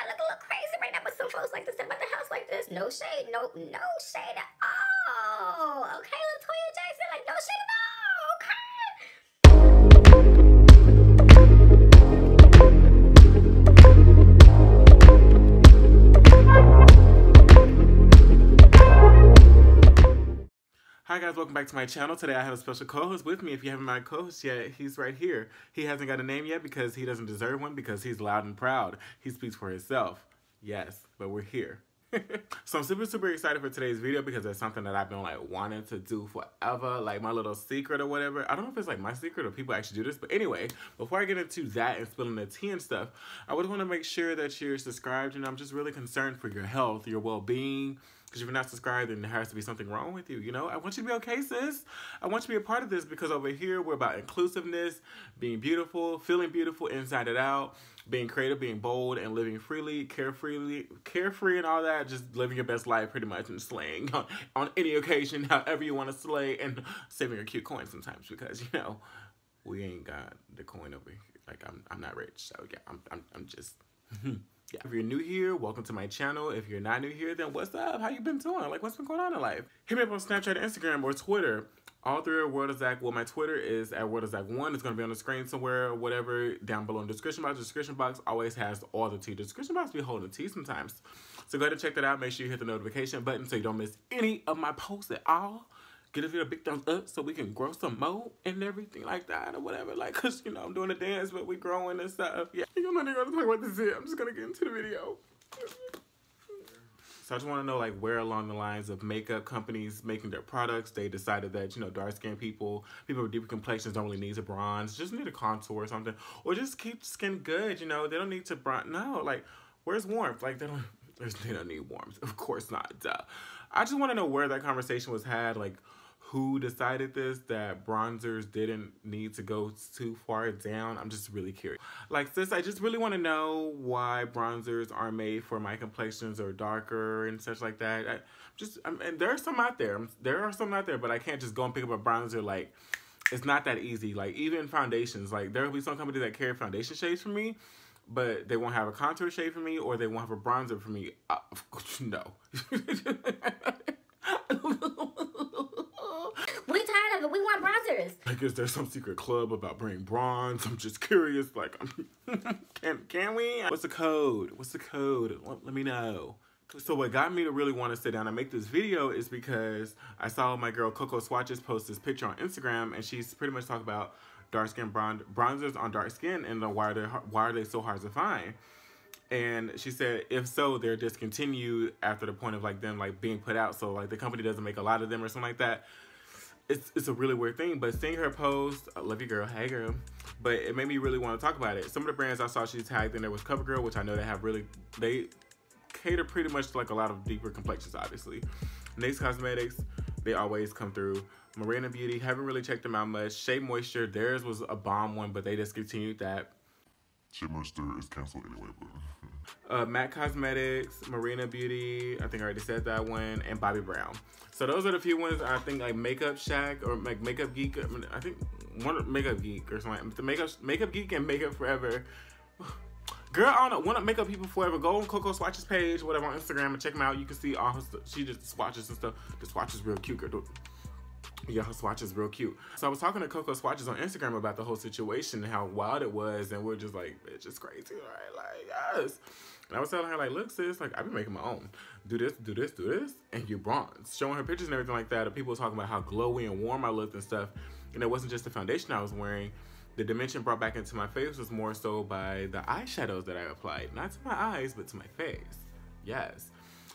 might look a little crazy right now, but some folks like to sit about the house like this. No shade, no shade at all. Okay, Latoya Jackson, like no shade at all. Okay. Hi guys, welcome back to my channel. Today I have a special co-host with me. If you haven't met my co-host yet, he's right here. He hasn't got a name yet because he doesn't deserve one, because he's loud and proud. He speaks for himself. Yes, but we're here. So I'm super excited for today's video because it's something that I've been like wanting to do forever, like my little secret or whatever. I don't know if it's like my secret or people actually do this, but anyway, before I get into that and spilling the tea and stuff, I would want to make sure that you're subscribed, and I'm just really concerned for your health, your well-being. Because if you're not subscribed, then there has to be something wrong with you, you know? I want you to be okay, sis. I want you to be a part of this, because over here, we're about inclusiveness, being beautiful, feeling beautiful inside and out, being creative, being bold, and living freely, carefree and all that, just living your best life pretty much, and slaying on any occasion, however you want to slay, and saving a cute coin sometimes, because, you know, we ain't got the coin over here. Like, I'm not rich, so yeah, I'm just... Yeah. If you're new here, welcome to my channel. If you're not new here, then what's up? How you been doing? Like, what's been going on in life? Hit me up on Snapchat, Instagram, or Twitter. All three are World of Zach. Well, my Twitter is at World of Zach 1. It's going to be on the screen somewhere or whatever down below in the description box. The description box always has all the tea. The description box be holding the tea sometimes. So go ahead and check that out. Make sure you hit the notification button so you don't miss any of my posts at all. Get a big thumbs up so we can grow some more and everything like that or whatever. Like, cause you know, I'm doing a dance, but we growing and stuff. Yeah, I'm not even gonna talk about this yet. I'm just gonna get into the video. So I just want to know, like, where along the lines of makeup companies making their products, they decided that, you know, dark-skinned people with deeper complexions don't really need to bronze, just need a contour or something, or just keep skin good, you know, they don't need to bronze. No, like, where's warmth? Like, they don't need warmth. Of course not, duh. I just want to know where that conversation was had, like, who decided this, that bronzers didn't need to go too far down. I'm just really curious. Like, sis, I just really want to know why bronzers are made for my complexions or darker and such like that. And there are some out there. But I can't just go and pick up a bronzer. Like, it's not that easy. Like, even foundations. Like, there will be some companies that carry foundation shades for me, but they won't have a contour shade for me, or they won't have a bronzer for me. No. We tired of it. We want bronzers. Like, is there some secret club about bringing bronze? I'm just curious. Like, can we? What's the code? Let me know. So what got me to really want to sit down and make this video is because I saw my girl Coco Swatches post this picture on Instagram, and she's pretty much talking about dark skin bronzers on dark skin, and why are they so hard to find. And she said, if so, they're discontinued after the point of like them like being put out. So like the company doesn't make a lot of them or something like that. It's a really weird thing. But seeing her post, I love you, girl. Hey, girl. But it made me really want to talk about it. Some of the brands I saw she tagged in there was CoverGirl, which I know they cater pretty much to like a lot of deeper complexions, obviously. NYX Cosmetics, they always come through. Marina Beauty, haven't really checked them out much. Shea Moisture, theirs was a bomb one, but they discontinued that. Shea Moisture is canceled anyway, but... MAC Cosmetics, Marina Beauty, I think I already said that one, and Bobbi Brown. So those are the few ones. I think like Makeup Shack or like Makeup Geek. I think one Makeup Geek or something. The Makeup Geek and Makeup Forever. Girl, I don't know. One of Makeup People Forever. Go on Coco Swatches page, whatever, on Instagram and check them out. You can see all her stuff. She just swatches and stuff. The swatch is real cute, girl. Yeah, her swatch is real cute. So I was talking to Coco Swatches on Instagram about the whole situation and how wild it was, and we're just like, it's just crazy, right? Like, yes. And I was telling her, like, look, sis, like, I've been making my own. Do this, and you bronze. Showing her pictures and everything like that, and people were talking about how glowy and warm I looked and stuff. And it wasn't just the foundation I was wearing. The dimension brought back into my face was more so by the eyeshadows that I applied. Not to my eyes, but to my face. Yes.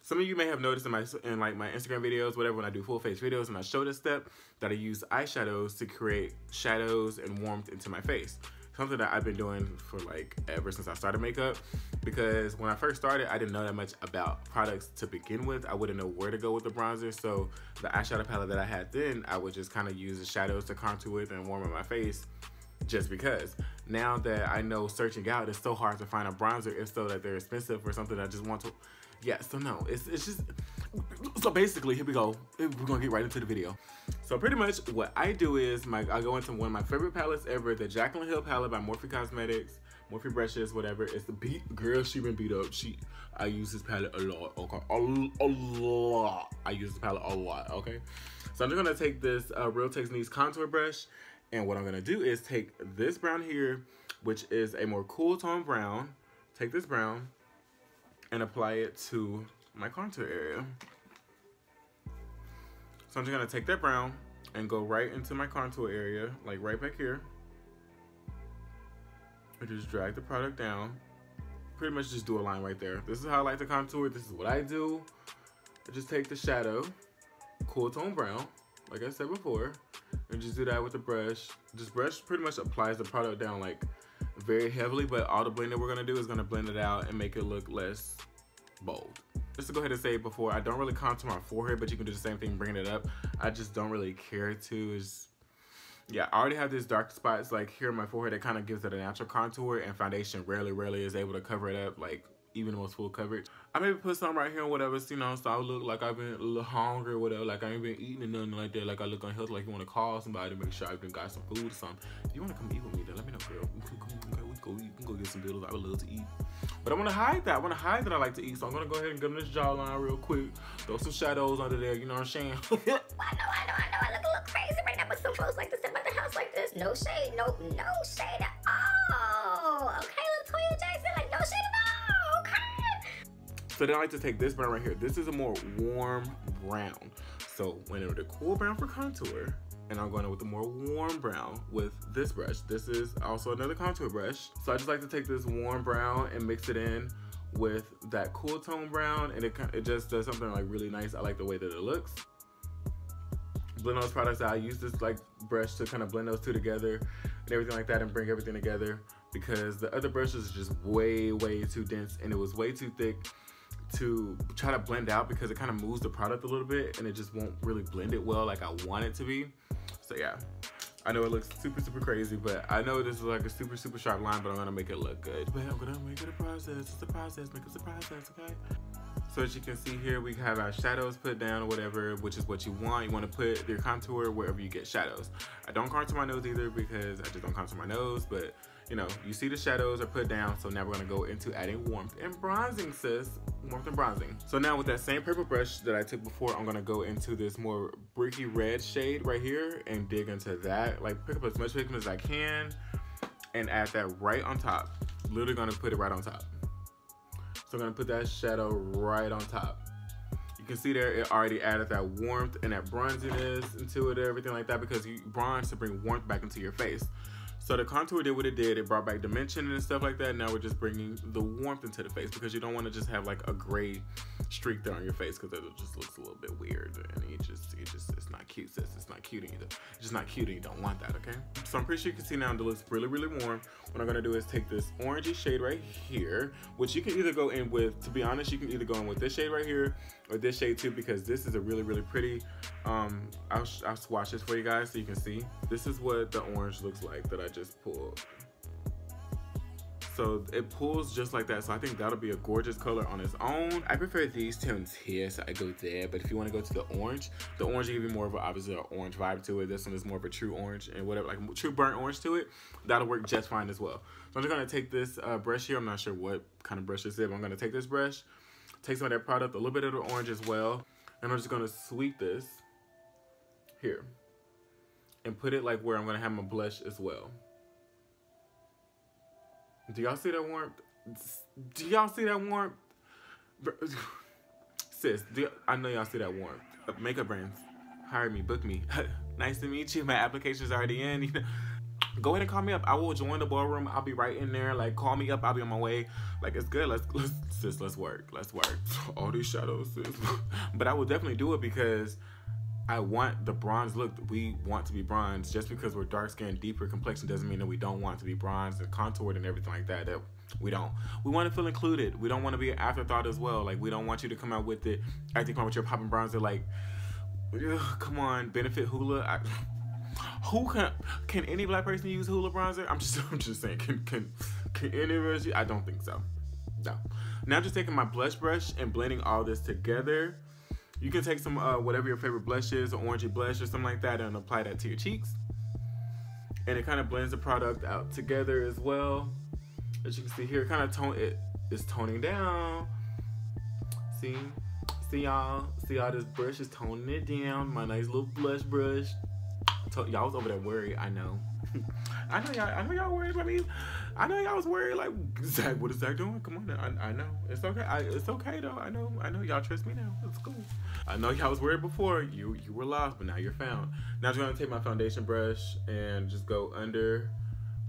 Some of you may have noticed in my Instagram videos, whatever, when I do full face videos and I show this step, that I use eyeshadows to create shadows and warmth into my face. Something that I've been doing for like ever since I started makeup, because when I first started, I didn't know that much about products to begin with. I wouldn't know where to go with the bronzer, so the eyeshadow palette that I had then, I would just kind of use the shadows to contour with and warm up my face, just because. Now that I know searching out, it's so hard to find a bronzer, if so that they're expensive or something I just want to. Yeah, so no, it's just, so basically, here we go. We're gonna get right into the video. So pretty much what I do is, I go into one of my favorite palettes ever, the Jaclyn Hill palette by Morphe Cosmetics. Morphe brushes, whatever. It's the beat girl. She been beat up. I use this palette a lot. Okay, a lot. I use this palette a lot. Okay, so I'm just gonna take this Real Techniques contour brush, and what I'm gonna do is take this brown here, which is a more cool tone brown. Take this brown and apply it to my contour area. So I'm just gonna take that brown and go right into my contour area, like right back here. And just drag the product down. Pretty much just do a line right there. This is how I like to contour. This is what I do. I just take the shadow, cool tone brown, like I said before, and just do that with the brush. This brush pretty much applies the product down like very heavily, but all the blending we're gonna do is gonna blend it out and make it look less bold. Just to go ahead and say before, I don't really contour my forehead, but you can do the same thing, bring it up. I just don't really care to. Yeah, I already have these dark spots like here on my forehead that kind of gives it a natural contour, and foundation rarely is able to cover it up, like even the most full coverage. I maybe put some right here or whatever, so, you know, so I look like I've been a little hungry or whatever, like I ain't been eating or nothing like that, like I look unhealthy, like you want to call somebody to make sure I've been got some food or something. If you want to come eat with me, then let me know, girl. We can go eat. We can go get some bills. I would love to eat. But I want to hide that. I want to hide that I like to eat, so I'm going to go ahead and get on this jawline real quick. Throw some shadows under there, you know what I'm saying? I know. I look a little crazy right now, but some folks like to sit by the house like this. No shade, no shade at all. Okay, LaToya Jackson, like no shade at all. Okay. So then I like to take this brown right here. This is a more warm brown. So when it was a cool brown for contour, and I'm going in with a more warm brown with this brush. This is also another contour brush. So I just like to take this warm brown and mix it in with that cool tone brown, and it just does something like really nice. I like the way that it looks. Blend those products out. I use this like brush to kind of blend those two together and everything like that, and bring everything together, because the other brushes is just way too dense, and it was way too thick to try to blend out, because it kind of moves the product a little bit and it just won't really blend it well like I want it to be. So yeah, I know it looks super crazy, but I know this is like a super sharp line, but I'm gonna make it look good. But I'm gonna make it a process. It's a process, make it a process, okay? So as you can see here, we have our shadows put down or whatever, which is what you want. You want to put your contour wherever you get shadows. I don't contour my nose either, because I just don't contour my nose, but you know, you see the shadows are put down. So now we're gonna go into adding warmth and bronzing, sis. Warmth and bronzing. So now with that same purple brush that I took before, I'm gonna go into this more bricky red shade right here and dig into that. Like pick up as much pigment as I can and add that right on top. Literally gonna put it right on top. So I'm gonna put that shadow right on top. You can see there, it already added that warmth and that bronziness into it, everything like that, because you bronze to bring warmth back into your face. So the contour did what it did. It brought back dimension and stuff like that. Now we're just bringing the warmth into the face, because you don't want to just have like a gray streak there on your face, because it just looks a little bit weird, and it's not cute, sis. It's not cute either. It's just not cute, and you don't want that, okay? So I'm pretty sure you can see now it looks really warm. What I'm gonna do is take this orangey shade right here, which you can either go in with, to be honest, you can either go in with this shade right here or this shade too, because this is a really pretty. I'll swatch this for you guys so you can see. This is what the orange looks like that I just pulled. So it pulls just like that. So I think that'll be a gorgeous color on its own. I prefer these tones here, so I go there. But if you want to go to the orange will give you more of a, obviously an orange vibe to it. This one is more of a true orange and whatever, like true burnt orange to it. That'll work just fine as well. So I'm just gonna take this brush here. I'm not sure what kind of brush this is, but I'm gonna take this brush, take some of that product, a little bit of the orange as well, and I'm just gonna sweep this here and put it like where I'm gonna have my blush as well. Do y'all see that warmth? Do y'all see that warmth? Sis, I know y'all see that warmth. Makeup brands, hire me, book me. Nice to meet you. My application's already in. You know, go ahead and call me up. I will join the ballroom. I'll be right in there. Like, call me up. I'll be on my way. Like, it's good. Let's work. Let's work. All these shadows, sis. But I will definitely do it, because I want the bronze look. We want to be bronze. Just because we're dark skinned, deeper complexion doesn't mean that we don't want to be bronzed and contoured and everything like that. That we don't. We want to feel included. We don't want to be an afterthought as well. Like, we don't want you to come out with it, acting with your popping bronzer. Like, ugh, come on, Benefit Hoola. Who can any black person use Hoola bronzer? I'm just saying. Can any of us? I don't think so. No. Now I'm just taking my blush brush and blending all this together. You can take some, whatever your favorite blush is, an orangey blush or something like that, and apply that to your cheeks. And it kind of blends the product out together as well. As you can see here, kind of it's toning down. See y'all, this brush is toning it down. My nice little blush brush. Y'all was over there worried, I know. I know y'all worried about me. I know y'all was worried, like, Zach, what is Zach doing? Come on, I know. It's okay. It's okay though. I know y'all trust me now. It's cool. I know y'all was worried before. You were lost, but now you're found. Now I'm gonna take my foundation brush and just go under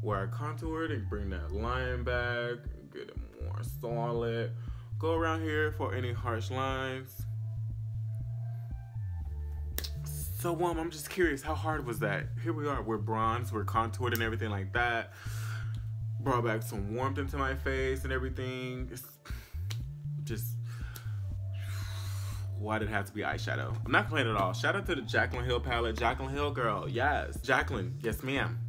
where I contoured and bring that line back, get it more solid. Go around here for any harsh lines. So I'm just curious, how hard was that? Here we are, we're bronzed, we're contoured and everything like that. Brought back some warmth into my face and everything. It's just, why did it have to be eyeshadow? I'm not complaining at all. Shout out to the Jaclyn Hill palette. Jaclyn Hill girl, yes. Jaclyn, yes ma'am.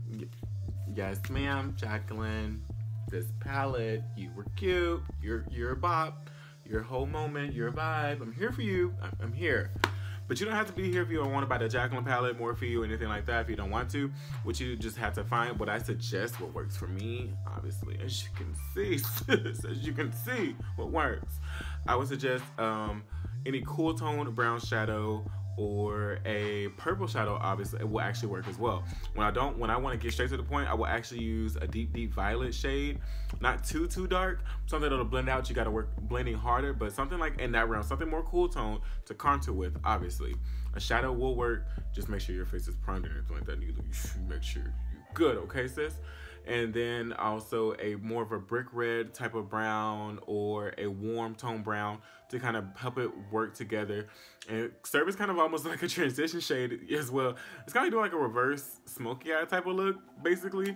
Yes ma'am, Jaclyn. This palette, you were cute. You're a bop. Your whole moment, your vibe. I'm here for you. I'm here. But you don't have to be here if you don't want to buy the Jaclyn palette, Morphe, or anything like that if you don't want to. What you just have to find, what I suggest, what works for me, obviously, as you can see, as you can see, what works. I would suggest any cool tone brown shadow or a purple shadow, obviously, it will actually work as well. When I want to get straight to the point, I will actually use a deep violet shade. Not too dark, something that'll blend out. You gotta work blending harder, but something like in that realm, something more cool tone to contour with, obviously. A shadow will work, just make sure your face is primed and everything like that. You make sure you're good, okay, sis? And then also a more of a brick red type of brown or a warm tone brown to kind of help it work together and serve as kind of almost like a transition shade as well. It's kind of doing like a reverse smoky eye type of look, basically.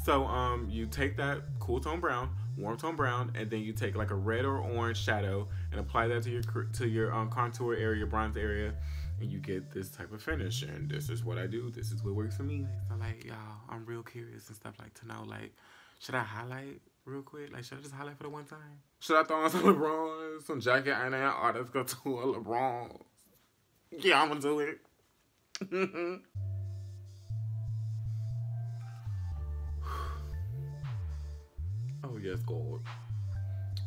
So you take that cool tone brown, warm tone brown, and then you take like a red or orange shadow and apply that to your contour area, bronze area, and you get this type of finish. And this is what I do. This is what works for me. So like, y'all, I'm real curious and stuff like to know, like, should I highlight real quick? Like, should I just highlight for the one time? Should I throw on some LeBron, some jacket and then let's go to a LeBron? Yeah, I'm gonna do it. Oh yes, God.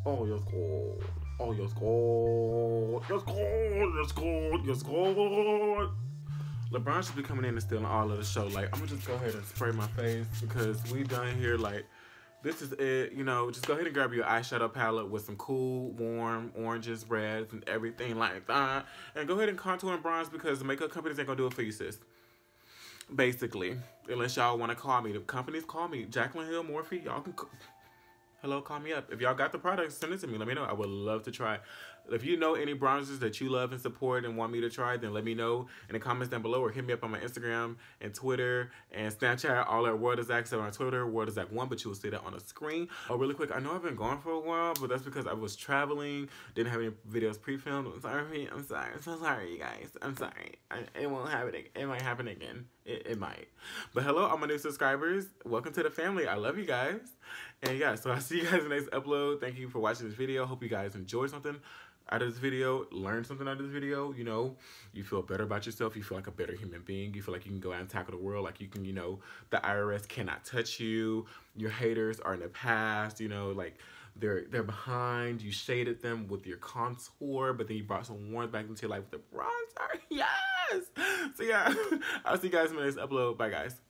Oh yes, God. Oh yes, God. Yes, God. Yes, God. Yes, God. LeBron should be coming in and stealing all of the show. Like, I'm gonna just go ahead and spray my face because we done here. Like, this is it. You know, just go ahead and grab your eyeshadow palette with some cool, warm oranges, reds, and everything like that. And go ahead and contour and bronze because the makeup companies ain't gonna do it for you, sis. Basically, unless y'all want to call me. The companies call me. Jaclyn Hill, Morphe, y'all can. Hello, call me up. If y'all got the product, send it to me. Let me know. I would love to try. If you know any bronzers that you love and support and want me to try, then let me know in the comments down below or hit me up on my Instagram and Twitter and Snapchat. All at World of Zach. So on Twitter, World of Zach 1, but you will see that on the screen. Oh, really quick, I know I've been gone for a while, but that's because I was traveling, didn't have any videos pre-filmed. I'm sorry. I'm so sorry, you guys. I'm sorry. It won't happen. It might happen again. It might. But hello, all my new subscribers. Welcome to the family. I love you guys. And yeah, so I'll see you guys in the next upload. Thank you for watching this video. Hope you guys enjoyed something out of this video, learned something out of this video. You know, you feel better about yourself. You feel like a better human being. You feel like you can go out and tackle the world. Like you can, you know, the IRS cannot touch you. Your haters are in the past. You know, like they're behind. You shaded them with your contour, but then you brought some warmth back into your life with the bronzer. Yes. So yeah, I'll see you guys in the next upload. Bye, guys.